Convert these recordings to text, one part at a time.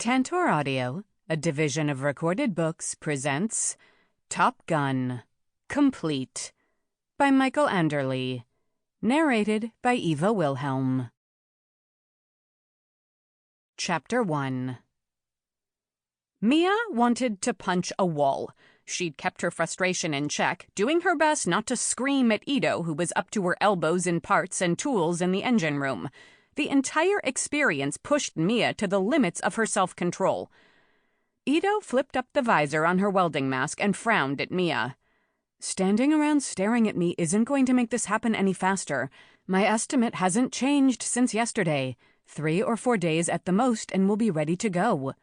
Tantor Audio, a division of Recorded Books, presents Top Gun, Complete, by Michael Anderle, narrated by Eva Wilhelm. Chapter 1. Mia wanted to punch a wall. She'd kept her frustration in check, doing her best not to scream at Ito, who was up to her elbows in parts and tools in the engine room. The entire experience pushed Mia to the limits of her self-control. Ito flipped up the visor on her welding mask and frowned at Mia. "Standing around staring at me isn't going to make this happen any faster. My estimate hasn't changed since yesterday. 3 or 4 days at the most, and we'll be ready to go."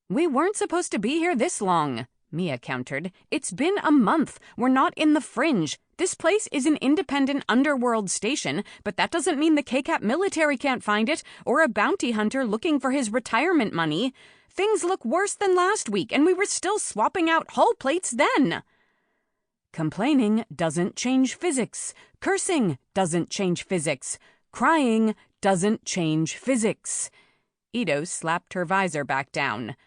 "We weren't supposed to be here this long," Mia countered. "It's been a month. We're not in the fringe. This place is an independent underworld station, but that doesn't mean the KCAP military can't find it, or a bounty hunter looking for his retirement money. Things look worse than last week, and we were still swapping out hull plates then." Complaining doesn't change physics. Cursing doesn't change physics. Crying doesn't change physics. Ito slapped her visor back down.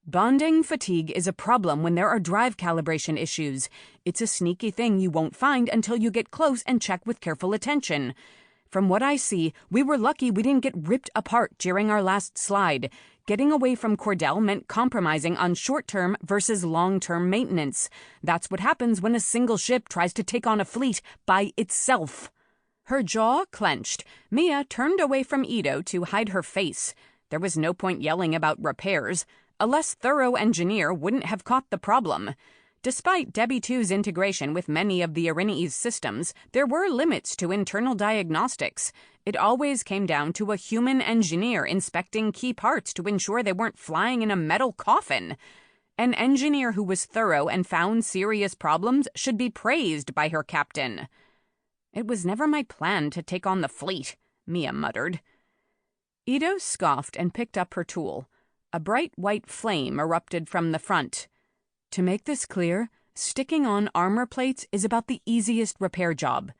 "Bonding fatigue is a problem when there are drive calibration issues. It's a sneaky thing you won't find until you get close and check with careful attention. From what I see, we were lucky we didn't get ripped apart during our last slide. Getting away from Cordell meant compromising on short-term versus long-term maintenance. That's what happens when a single ship tries to take on a fleet by itself." Her jaw clenched. Mia turned away from Ito to hide her face. There was no point yelling about repairs. A less thorough engineer wouldn't have caught the problem. Despite Debbie 2's integration with many of the Erinyes systems, there were limits to internal diagnostics. It always came down to a human engineer inspecting key parts to ensure they weren't flying in a metal coffin. An engineer who was thorough and found serious problems should be praised by her captain. "It was never my plan to take on the fleet," Mia muttered. Ito scoffed and picked up her tool. A bright white flame erupted from the front. "To make this clear, sticking on armor plates is about the easiest repair job."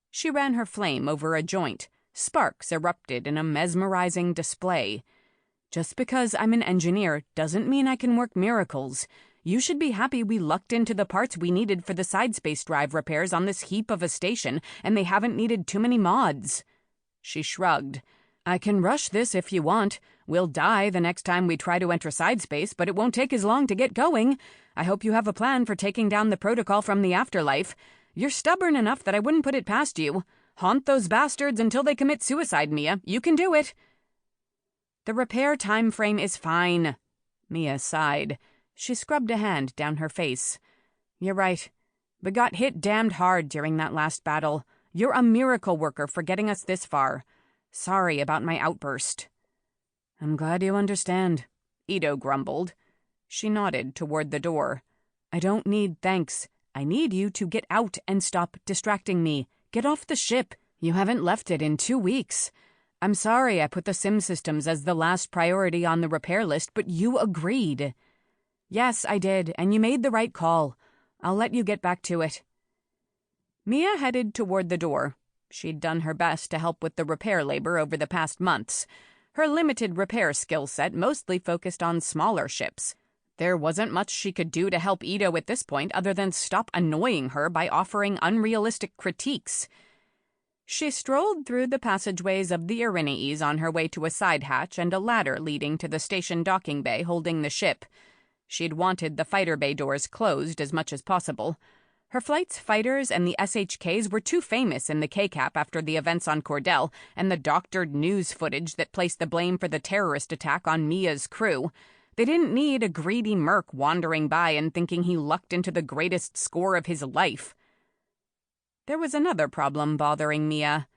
She ran her flame over a joint. Sparks erupted in a mesmerizing display. "Just because I'm an engineer doesn't mean I can work miracles. You should be happy we lucked into the parts we needed for the side space drive repairs on this heap of a station, and they haven't needed too many mods." She shrugged. "I can rush this if you want. We'll die the next time we try to enter side space, but it won't take as long to get going. I hope you have a plan for taking down the protocol from the afterlife. You're stubborn enough that I wouldn't put it past you. Haunt those bastards until they commit suicide, Mia. You can do it." "The repair time frame is fine." Mia sighed. She scrubbed a hand down her face. "You're right. We got hit damned hard during that last battle. You're a miracle worker for getting us this far. Sorry about my outburst." "I'm glad you understand," Ito grumbled. She nodded toward the door. "I don't need thanks. I need you to get out and stop distracting me. Get off the ship. You haven't left it in 2 weeks. I'm sorry I put the sim systems as the last priority on the repair list, but you agreed." "Yes, I did, and you made the right call. I'll let you get back to it." Mia headed toward the door. She'd done her best to help with the repair labor over the past months. Her limited repair skill set mostly focused on smaller ships. There wasn't much she could do to help Ito at this point other than stop annoying her by offering unrealistic critiques. She strolled through the passageways of the Erinyes on her way to a side hatch and a ladder leading to the station docking bay holding the ship. She'd wanted the fighter bay doors closed as much as possible. Her flight's fighters and the SHKs were too famous in the KCAP after the events on Cordell and the doctored news footage that placed the blame for the terrorist attack on Mia's crew. They didn't need a greedy merc wandering by and thinking he lucked into the greatest score of his life. There was another problem bothering Mia.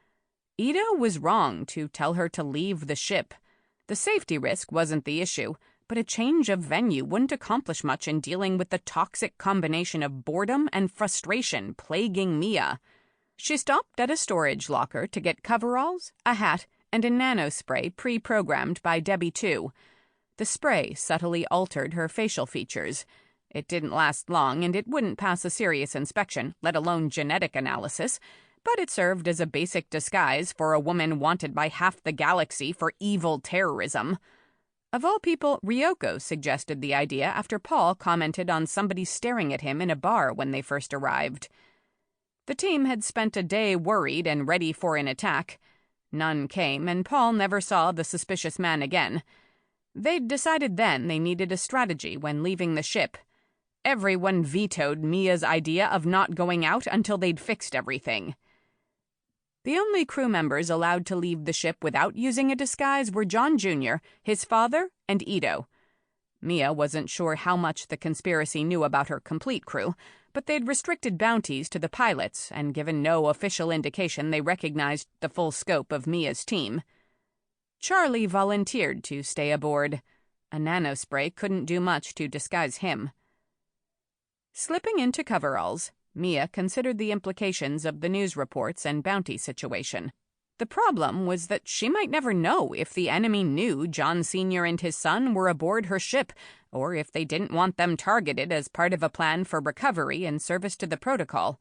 Ito was wrong to tell her to leave the ship. The safety risk wasn't the issue, but a change of venue wouldn't accomplish much in dealing with the toxic combination of boredom and frustration plaguing Mia. She stopped at a storage locker to get coveralls, a hat, and a nanospray pre-programmed by Debbie 2. The spray subtly altered her facial features. It didn't last long, and it wouldn't pass a serious inspection, let alone genetic analysis, but it served as a basic disguise for a woman wanted by half the galaxy for evil terrorism. Of all people, Ryoko suggested the idea after Paul commented on somebody staring at him in a bar when they first arrived. The team had spent a day worried and ready for an attack. None came, and Paul never saw the suspicious man again. They'd decided then they needed a strategy when leaving the ship. Everyone vetoed Mia's idea of not going out until they'd fixed everything. The only crew members allowed to leave the ship without using a disguise were John Jr., his father, and Ito. Mia wasn't sure how much the conspiracy knew about her complete crew, but they'd restricted bounties to the pilots and given no official indication they recognized the full scope of Mia's team. Charlie volunteered to stay aboard. A nanospray couldn't do much to disguise him. Slipping into coveralls, Mia considered the implications of the news reports and bounty situation. The problem was that she might never know if the enemy knew John Sr. and his son were aboard her ship, or if they didn't want them targeted as part of a plan for recovery and service to the protocol.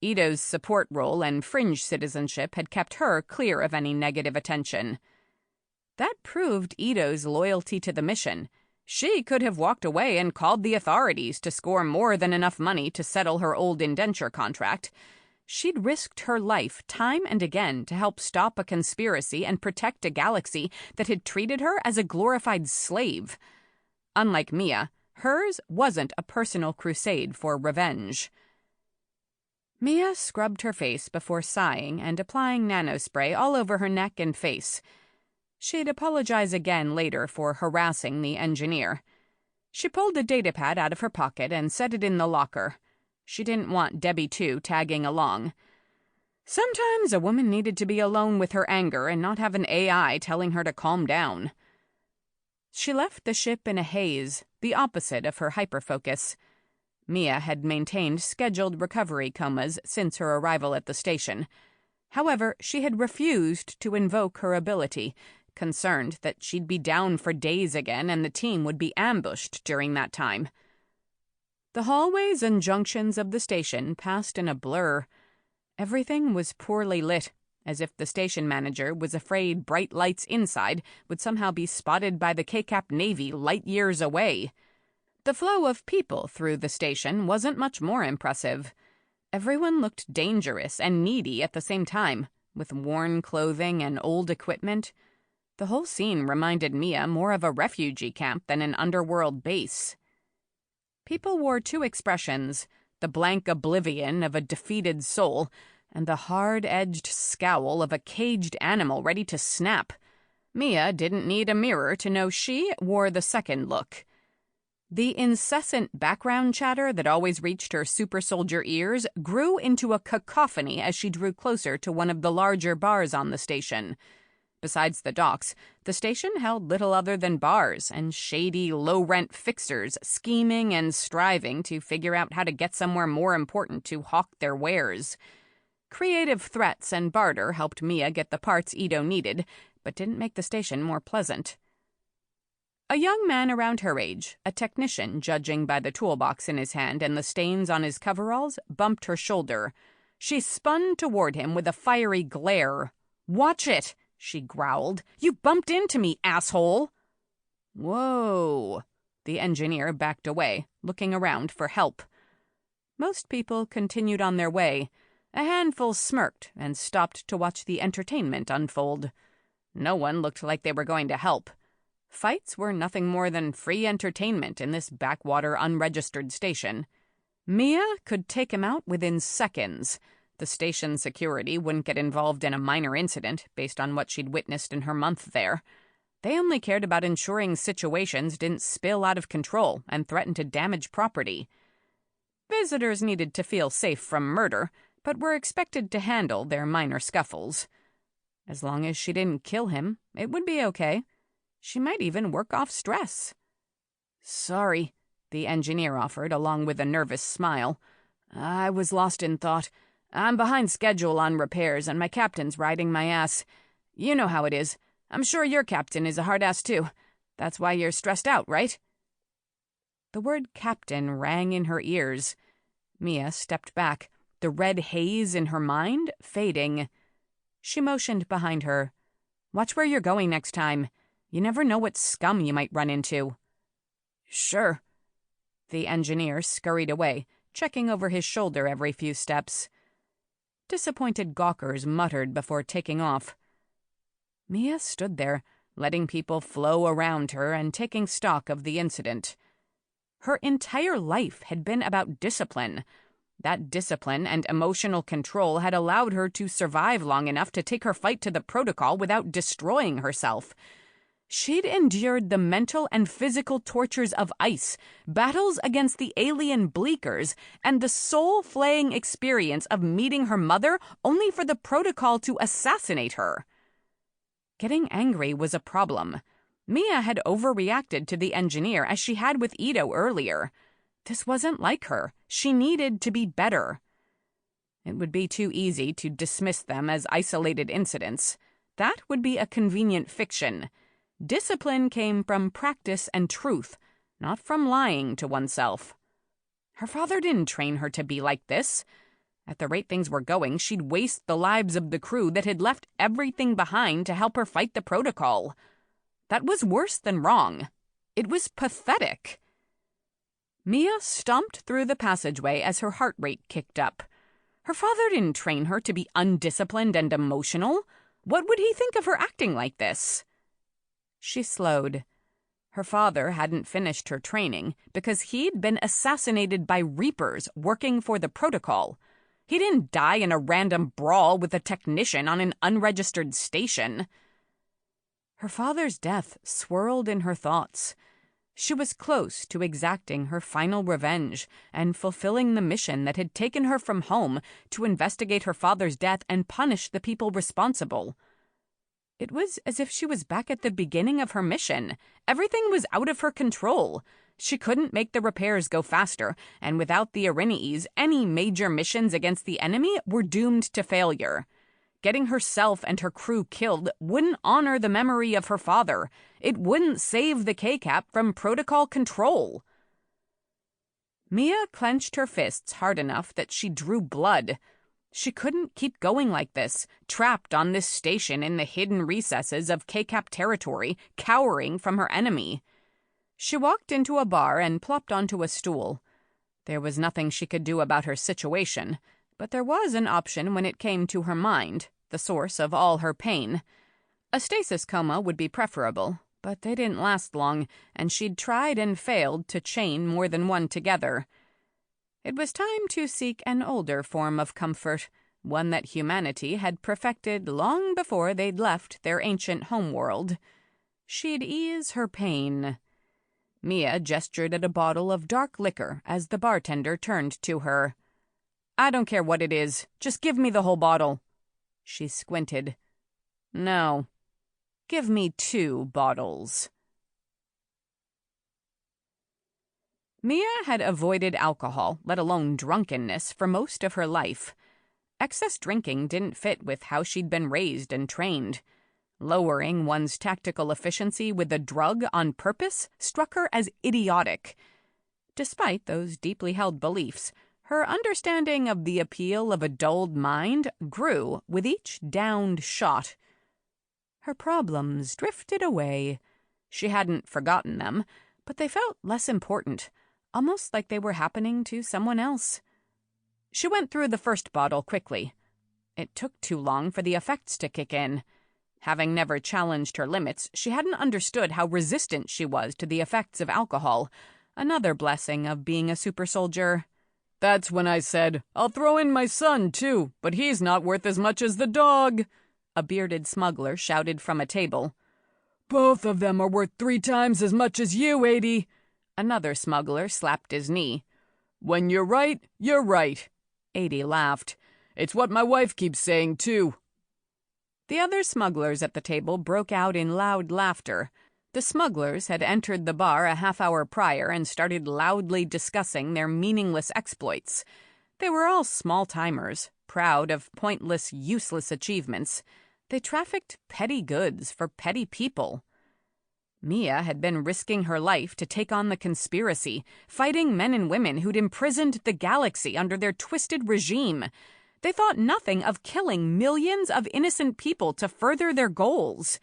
Ito's support role and fringe citizenship had kept her clear of any negative attention. That proved Ito's loyalty to the mission. She could have walked away and called the authorities to score more than enough money to settle her old indenture contract. She'd risked her life time and again to help stop a conspiracy and protect a galaxy that had treated her as a glorified slave. Unlike Mia, hers wasn't a personal crusade for revenge. Mia scrubbed her face before sighing and applying nanospray all over her neck and face. She'd apologize again later for harassing the engineer. She pulled a datapad out of her pocket and set it in the locker. She didn't want Debbie, too, tagging along. Sometimes a woman needed to be alone with her anger and not have an AI telling her to calm down. She left the ship in a haze, the opposite of her hyperfocus. Mia had maintained scheduled recovery comas since her arrival at the station. However, she had refused to invoke her ability, concerned that she'd be down for days again and the team would be ambushed during that time. The hallways and junctions of the station passed in a blur. Everything was poorly lit, as if the station manager was afraid bright lights inside would somehow be spotted by the K-Cap Navy light years away. The flow of people through the station wasn't much more impressive. Everyone looked dangerous and needy at the same time, with worn clothing and old equipment. The whole scene reminded Mia more of a refugee camp than an underworld base. People wore two expressions, the blank oblivion of a defeated soul and the hard-edged scowl of a caged animal ready to snap. Mia didn't need a mirror to know she wore the second look. The incessant background chatter that always reached her super soldier ears grew into a cacophony as she drew closer to one of the larger bars on the station. Besides the docks, the station held little other than bars and shady, low-rent fixers scheming and striving to figure out how to get somewhere more important to hawk their wares. Creative threats and barter helped Mia get the parts Ito needed, but didn't make the station more pleasant. A young man around her age, a technician judging by the toolbox in his hand and the stains on his coveralls, bumped her shoulder. She spun toward him with a fiery glare. "Watch it!" she growled. "You bumped into me, asshole!" "Whoa!" The engineer backed away, looking around for help. Most people continued on their way. A handful smirked and stopped to watch the entertainment unfold. No one looked like they were going to help. Fights were nothing more than free entertainment in this backwater unregistered station. Mia could take him out within seconds. The station security wouldn't get involved in a minor incident based on what she'd witnessed in her month there. They only cared about ensuring situations didn't spill out of control and threaten to damage property. Visitors needed to feel safe from murder, but were expected to handle their minor scuffles. As long as she didn't kill him, it would be okay. She might even work off stress. "Sorry," the engineer offered, along with a nervous smile. "I was lost in thought. I'm behind schedule on repairs, and my captain's riding my ass. You know how it is. I'm sure your captain is a hard ass, too. That's why you're stressed out, right?" The word captain rang in her ears. Mia stepped back, the red haze in her mind fading. She motioned behind her. "Watch where you're going next time." You never know what scum you might run into." "Sure." The engineer scurried away, checking over his shoulder every few steps. Disappointed gawkers muttered before taking off. Mia stood there, letting people flow around her and taking stock of the incident. Her entire life had been about discipline. That discipline and emotional control had allowed her to survive long enough to take her fight to the protocol without destroying herself. She'd endured the mental and physical tortures of ice, battles against the alien bleakers, and the soul-flaying experience of meeting her mother only for the protocol to assassinate her. Getting angry was a problem. Mia had overreacted to the engineer as she had with Ito earlier. This wasn't like her. She needed to be better. It would be too easy to dismiss them as isolated incidents. That would be a convenient fiction. Discipline came from practice and truth, not from lying to oneself. Her father didn't train her to be like this. At the rate things were going, she'd waste the lives of the crew that had left everything behind to help her fight the protocol. That was worse than wrong. It was pathetic. Mia stomped through the passageway as her heart rate kicked up. Her father didn't train her to be undisciplined and emotional. What would he think of her acting like this? She slowed. Her father hadn't finished her training because he'd been assassinated by Reapers working for the protocol. He didn't die in a random brawl with a technician on an unregistered station. Her father's death swirled in her thoughts. She was close to exacting her final revenge and fulfilling the mission that had taken her from home to investigate her father's death and punish the people responsible. It was as if she was back at the beginning of her mission. Everything was out of her control. She couldn't make the repairs go faster, and without the Erinyes, any major missions against the enemy were doomed to failure. Getting herself and her crew killed wouldn't honor the memory of her father. It wouldn't save the K-Cap from protocol control. Mia clenched her fists hard enough that she drew blood. She couldn't keep going like this, trapped on this station in the hidden recesses of K-Cap territory, cowering from her enemy. She walked into a bar and plopped onto a stool. There was nothing she could do about her situation, but there was an option when it came to her mind, the source of all her pain. A stasis coma would be preferable, but they didn't last long, and she'd tried and failed to chain more than one together. It was time to seek an older form of comfort, one that humanity had perfected long before they'd left their ancient homeworld. She'd ease her pain. Mia gestured at a bottle of dark liquor as the bartender turned to her. "I don't care what it is. Just give me the whole bottle." She squinted. "No. Give me 2 bottles." Mia had avoided alcohol, let alone drunkenness, for most of her life. Excess drinking didn't fit with how she'd been raised and trained. Lowering one's tactical efficiency with a drug on purpose struck her as idiotic. Despite those deeply held beliefs, her understanding of the appeal of a dulled mind grew with each downed shot. Her problems drifted away. She hadn't forgotten them, but they felt less important, almost like they were happening to someone else. She went through the first bottle quickly. It took too long for the effects to kick in. Having never challenged her limits, she hadn't understood how resistant she was to the effects of alcohol, another blessing of being a super soldier. "That's when I said, I'll throw in my son, too, but he's not worth as much as the dog," a bearded smuggler shouted from a table. "Both of them are worth 3 times as much as you, 80. Another smuggler slapped his knee. "When you're right, you're right." 80 laughed. "It's what my wife keeps saying, too." The other smugglers at the table broke out in loud laughter. The smugglers had entered the bar a half-hour prior and started loudly discussing their meaningless exploits. They were all small-timers, proud of pointless, useless achievements. They trafficked petty goods for petty people. Mia had been risking her life to take on the conspiracy, fighting men and women who'd imprisoned the galaxy under their twisted regime. They thought nothing of killing millions of innocent people to further their goals.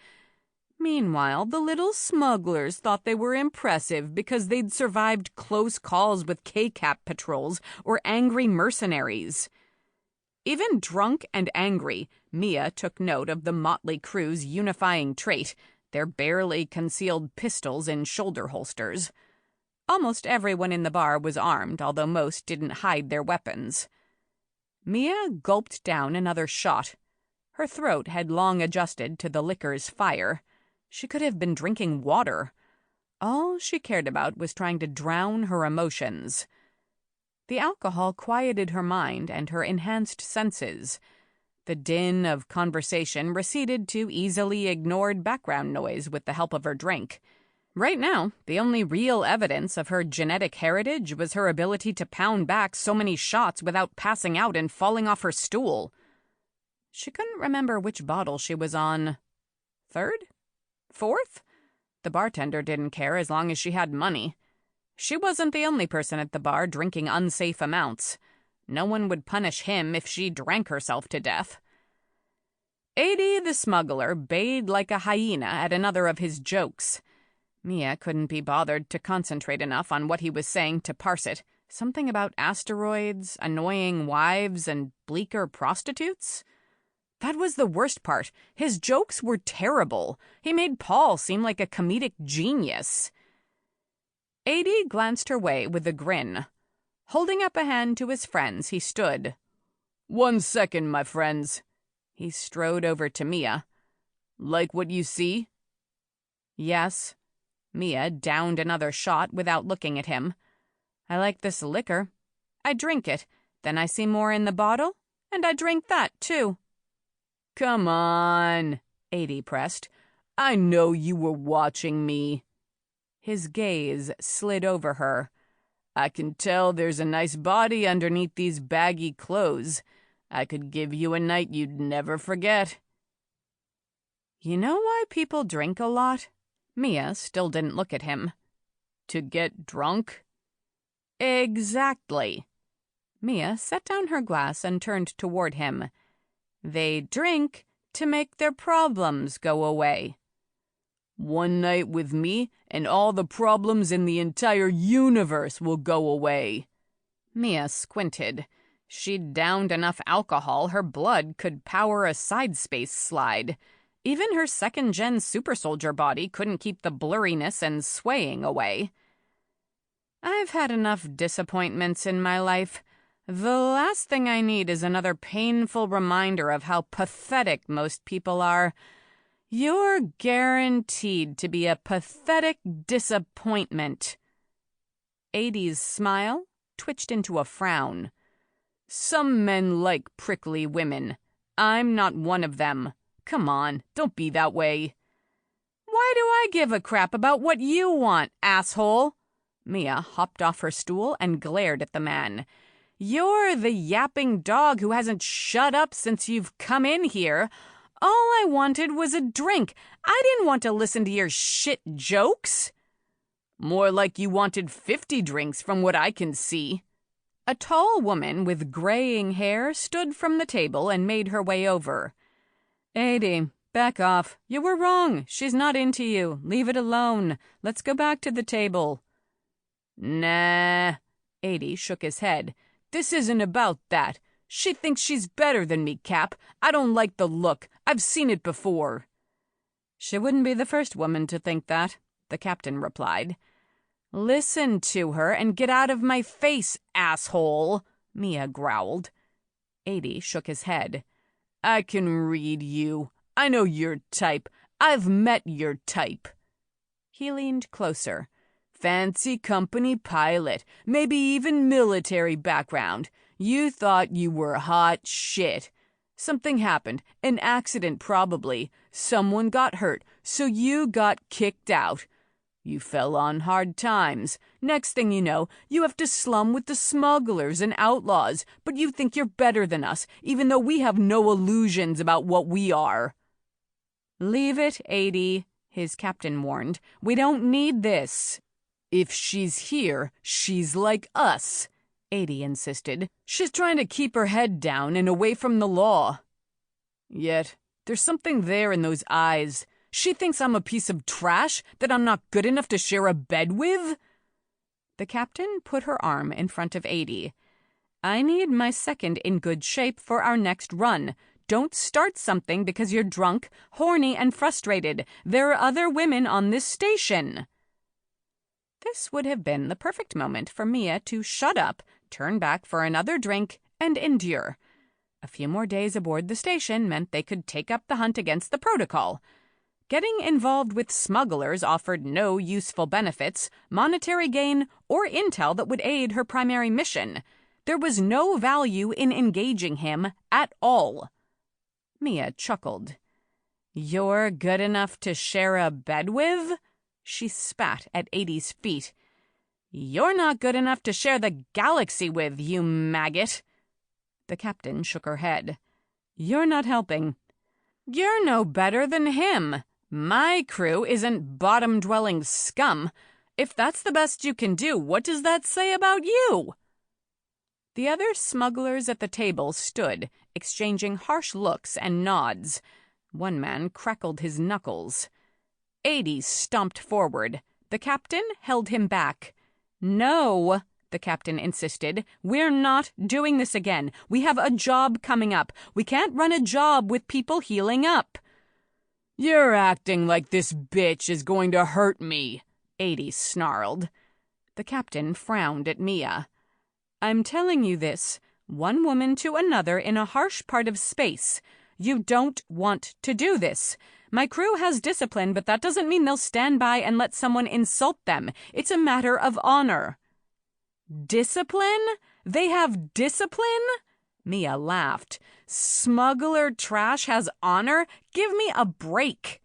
Meanwhile, the little smugglers thought they were impressive because they'd survived close calls with K-Cap patrols or angry mercenaries. Even drunk and angry, Mia took note of the motley crew's unifying trait, their barely concealed pistols in shoulder holsters. Almost everyone in the bar was armed, although most didn't hide their weapons. Mia gulped down another shot. Her throat had long adjusted to the liquor's fire. She could have been drinking water. All she cared about was trying to drown her emotions. The alcohol quieted her mind and her enhanced senses. The din of conversation receded to easily ignored background noise with the help of her drink. Right now, the only real evidence of her genetic heritage was her ability to pound back so many shots without passing out and falling off her stool. She couldn't remember which bottle she was on. Third? Fourth? The bartender didn't care as long as she had money. She wasn't the only person at the bar drinking unsafe amounts. No one would punish him if she drank herself to death. Adi the smuggler bayed like a hyena at another of his jokes. Mia couldn't be bothered to concentrate enough on what he was saying to parse it. Something about asteroids, annoying wives, and bleaker prostitutes? That was the worst part. His jokes were terrible. He made Paul seem like a comedic genius. Adi glanced her way with a grin. Holding up a hand to his friends, he stood. "1 second, my friends." He strode over to Mia. "Like what you see?" "Yes." Mia downed another shot without looking at him. "I like this liquor. I drink it. Then I see more in the bottle, and I drink that, too." "Come on," Adi pressed. "I know you were watching me." His gaze slid over her. "I can tell there's a nice body underneath these baggy clothes. I could give you a night you'd never forget." "You know why people drink a lot?" Mia still didn't look at him. "To get drunk?" "Exactly." Mia set down her glass and turned toward him. "They drink to make their problems go away." "1 night with me, and all the problems in the entire universe will go away." Mia squinted. She'd downed enough alcohol her blood could power a side-space slide. Even her second-gen super-soldier body couldn't keep the blurriness and swaying away. "I've had enough disappointments in my life. The last thing I need is another painful reminder of how pathetic most people are. You're guaranteed to be a pathetic disappointment." Adi's smile twitched into a frown. "Some men like prickly women. I'm not one of them. Come on, don't be that way." "Why do I give a crap about what you want, asshole?" Mia hopped off her stool and glared at the man. "You're the yapping dog who hasn't shut up since you've come in here. All I wanted was a drink. I didn't want to listen to your shit jokes." "More like you wanted 50 drinks from what I can see." A tall woman with graying hair stood from the table and made her way over. "Adi, back off. You were wrong. She's not into you. Leave it alone. Let's go back to the table." "Nah." Adi shook his head. "This isn't about that. She thinks she's better than me, Cap. I don't like the look. I've seen it before." "She wouldn't be the first woman to think that," the captain replied. "Listen to her and get out of my face, asshole," Mia growled. Adi shook his head. "I can read you. I know your type. I've met your type." He leaned closer. "Fancy company pilot, maybe even military background. You thought you were hot shit. Something happened, an accident probably. Someone got hurt, so you got kicked out. You fell on hard times. Next thing you know, you have to slum with the smugglers and outlaws, but you think you're better than us, even though we have no illusions about what we are." "Leave it, Adi," his captain warned. "We don't need this." "If she's here, she's like us," Adi insisted. "She's trying to keep her head down and away from the law. Yet, there's something there in those eyes. She thinks I'm a piece of trash, that I'm not good enough to share a bed with?" The captain put her arm in front of 80. "I need my second in good shape for our next run. Don't start something because you're drunk, horny, and frustrated. There are other women on this station." This would have been the perfect moment for Mia to shut up, turn back for another drink, and endure. A few more days aboard the station meant they could take up the hunt against the Protocol. Getting involved with smugglers offered no useful benefits, monetary gain, or intel that would aid her primary mission. There was no value in engaging him at all. Mia chuckled. "You're good enough to share a bed with?" She spat at 80's feet. "You're not good enough to share the galaxy with, you maggot." The captain shook her head. "You're not helping. You're no better than him. My crew isn't bottom-dwelling scum. If that's the best you can do, what does that say about you?" The other smugglers at the table stood, exchanging harsh looks and nods. One man crackled his knuckles. 80 stomped forward. The captain held him back. "No," the captain insisted. "We're not doing this again. We have a job coming up. We can't run a job with people healing up." "You're acting like this bitch is going to hurt me," 80 snarled. The captain frowned at Mia. "I'm telling you this, one woman to another in a harsh part of space. You don't want to do this. My crew has discipline, but that doesn't mean they'll stand by and let someone insult them. It's a matter of honor." "Discipline? They have discipline?" Mia laughed. "Smuggler trash has honor? Give me a break."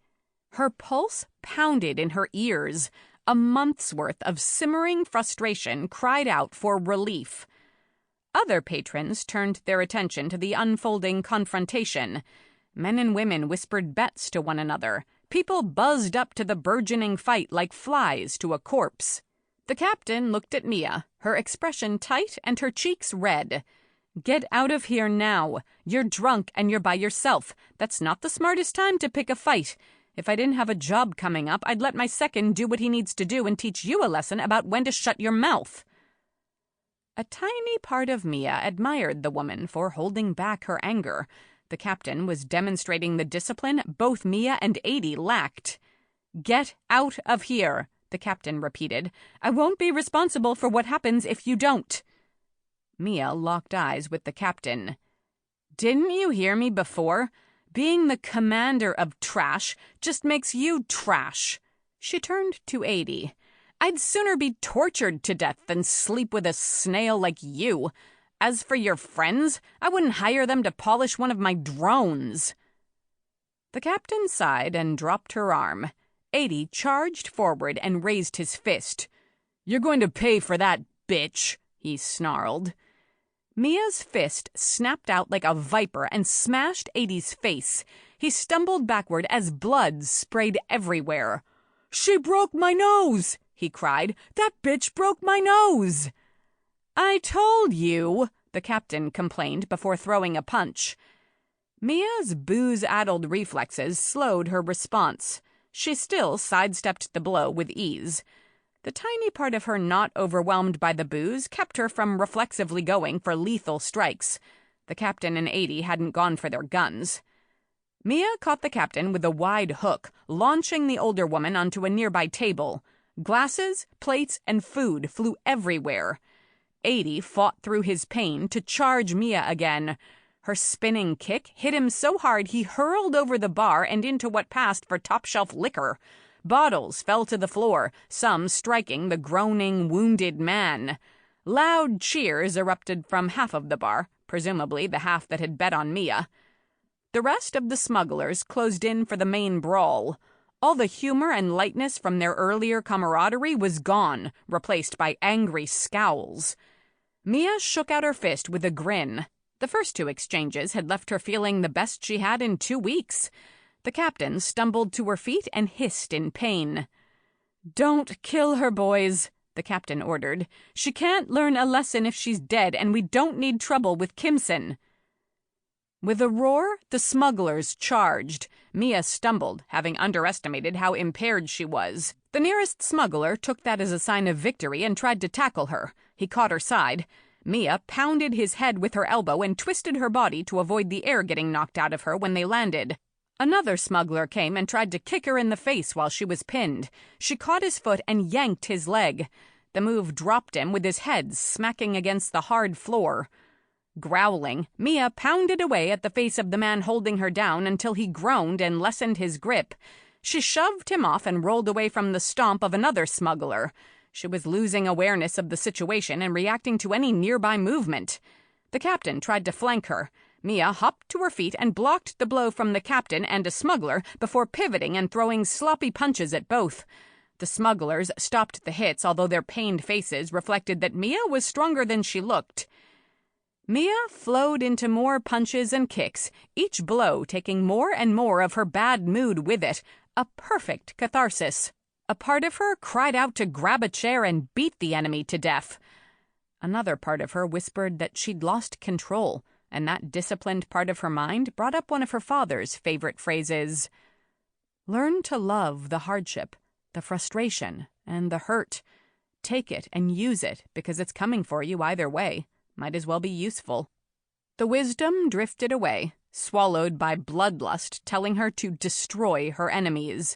Her pulse pounded in her ears. A month's worth of simmering frustration cried out for relief. Other patrons turned their attention to the unfolding confrontation. Men and women whispered bets to one another. People buzzed up to the burgeoning fight like flies to a corpse. The captain looked at Mia, her expression tight and her cheeks red. "Get out of here now. You're drunk and you're by yourself. That's not the smartest time to pick a fight. If I didn't have a job coming up, I'd let my second do what he needs to do and teach you a lesson about when to shut your mouth." A tiny part of Mia admired the woman for holding back her anger. The captain was demonstrating the discipline both Mia and 80 lacked. "Get out of here," the captain repeated. "I won't be responsible for what happens if you don't." Mia locked eyes with the captain. "Didn't you hear me before? Being the commander of trash just makes you trash." She turned to 80. "I'd sooner be tortured to death than sleep with a snail like you. As for your friends, I wouldn't hire them to polish one of my drones." The captain sighed and dropped her arm. 80 charged forward and raised his fist. "You're going to pay for that, bitch," he snarled. Mia's fist snapped out like a viper and smashed 80's face. He stumbled backward as blood sprayed everywhere. "She broke my nose!" he cried. "That bitch broke my nose!" "I told you," the captain complained before throwing a punch. Mia's booze-addled reflexes slowed her response. She still sidestepped the blow with ease. The tiny part of her not overwhelmed by the booze kept her from reflexively going for lethal strikes. The captain and 80 hadn't gone for their guns. Mia caught the captain with a wide hook, launching the older woman onto a nearby table. Glasses, plates, and food flew everywhere. 80 fought through his pain to charge Mia again. Her spinning kick hit him so hard he hurled over the bar and into what passed for top-shelf liquor. Bottles fell to the floor, some striking the groaning, wounded man. Loud cheers erupted from half of the bar, presumably the half that had bet on Mia. The rest of the smugglers closed in for the main brawl. All the humor and lightness from their earlier camaraderie was gone, replaced by angry scowls. Mia shook out her fist with a grin. The first two exchanges had left her feeling the best she had in 2 weeks. The captain stumbled to her feet and hissed in pain. "Don't kill her, boys," the captain ordered. "She can't learn a lesson if she's dead, and we don't need trouble with Kimson." With a roar, the smugglers charged. Mia stumbled, having underestimated how impaired she was. The nearest smuggler took that as a sign of victory and tried to tackle her. He caught her side. Mia pounded his head with her elbow and twisted her body to avoid the air getting knocked out of her when they landed. Another smuggler came and tried to kick her in the face while she was pinned. She caught his foot and yanked his leg. The move dropped him with his head smacking against the hard floor. Growling, Mia pounded away at the face of the man holding her down until he groaned and lessened his grip. She shoved him off and rolled away from the stomp of another smuggler. She was losing awareness of the situation and reacting to any nearby movement. The captain tried to flank her. Mia hopped to her feet and blocked the blow from the captain and a smuggler before pivoting and throwing sloppy punches at both. The smugglers stopped the hits, although their pained faces reflected that Mia was stronger than she looked. Mia flowed into more punches and kicks, each blow taking more and more of her bad mood with it, a perfect catharsis. A part of her cried out to grab a chair and beat the enemy to death. Another part of her whispered that she'd lost control, and that disciplined part of her mind brought up one of her father's favorite phrases. Learn to love the hardship, the frustration, and the hurt. Take it and use it because it's coming for you either way. Might as well be useful. The wisdom drifted away, swallowed by bloodlust telling her to destroy her enemies.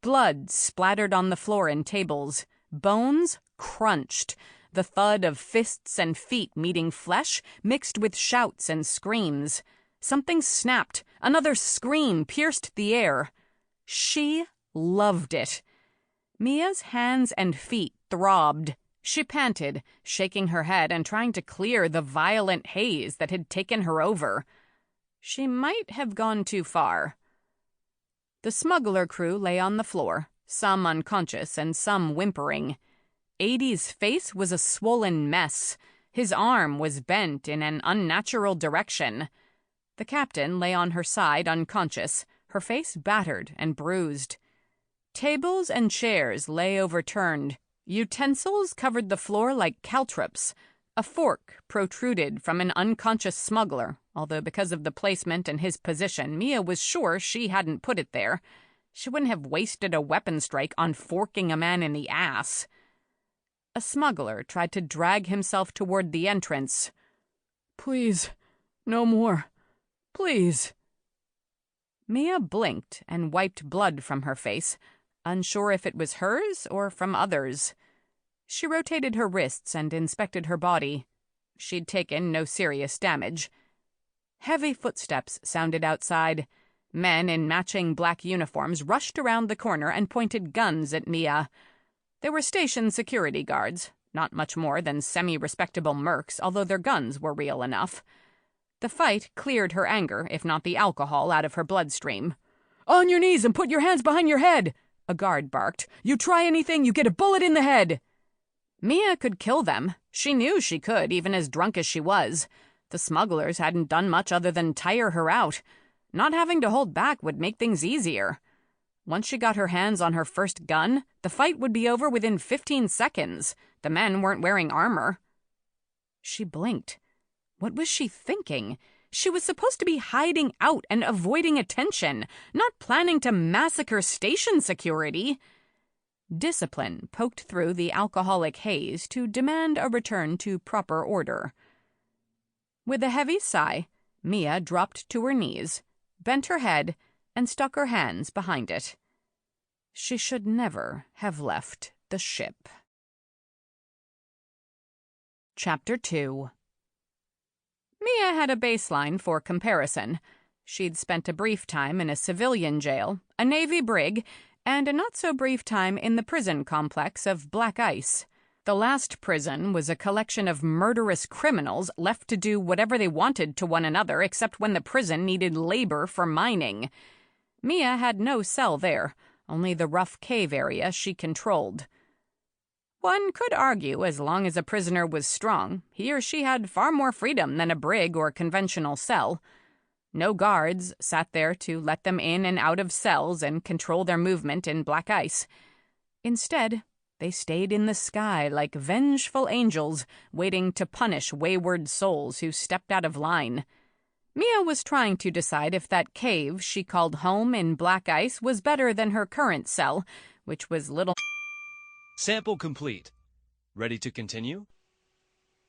Blood splattered on the floor and tables. Bones crunched. The thud of fists and feet meeting flesh mixed with shouts and screams. Something snapped. Another scream pierced the air. She loved it. Mia's hands and feet throbbed. She panted, shaking her head and trying to clear the violent haze that had taken her over. She might have gone too far. The smuggler crew lay on the floor, some unconscious and some whimpering. 80's face was a swollen mess. His arm was bent in an unnatural direction. The captain lay on her side unconscious, her face battered and bruised. Tables and chairs lay overturned. Utensils covered the floor like caltrops. A fork protruded from an unconscious smuggler, although because of the placement and his position, Mia was sure she hadn't put it there. She wouldn't have wasted a weapon strike on forking a man in the ass. A smuggler tried to drag himself toward the entrance. Please, no more. Please. Mia blinked and wiped blood from her face, unsure if it was hers or from others. She rotated her wrists and inspected her body. She'd taken no serious damage. Heavy footsteps sounded outside. Men in matching black uniforms rushed around the corner and pointed guns at Mia. They were station security guards, not much more than semi-respectable mercs, although their guns were real enough. The fight cleared her anger, if not the alcohol, out of her bloodstream. On your knees and put your hands behind your head, a guard barked. You try anything, you get a bullet in the head. Mia could kill them. She knew she could, even as drunk as she was. The smugglers hadn't done much other than tire her out. Not having to hold back would make things easier. Once she got her hands on her first gun, the fight would be over within 15 seconds. The men weren't wearing armor. She blinked. What was she thinking? She was supposed to be hiding out and avoiding attention, not planning to massacre station security. Discipline poked through the alcoholic haze to demand a return to proper order. With a heavy sigh, Mia dropped to her knees, bent her head, and stuck her hands behind it. She should never have left the ship. Chapter 2. Mia had a baseline for comparison. She'd spent a brief time in a civilian jail, a Navy brig, and a not-so-brief time in the prison complex of Black Ice. The last prison was a collection of murderous criminals left to do whatever they wanted to one another except when the prison needed labor for mining. Mia had no cell there, only the rough cave area she controlled. One could argue as long as a prisoner was strong, he or she had far more freedom than a brig or conventional cell. No guards sat there to let them in and out of cells and control their movement in Black Ice. Instead, they stayed in the sky like vengeful angels, waiting to punish wayward souls who stepped out of line. Mia was trying to decide if that cave she called home in black ice was better than her current cell, which was little. Sample complete. Ready to continue?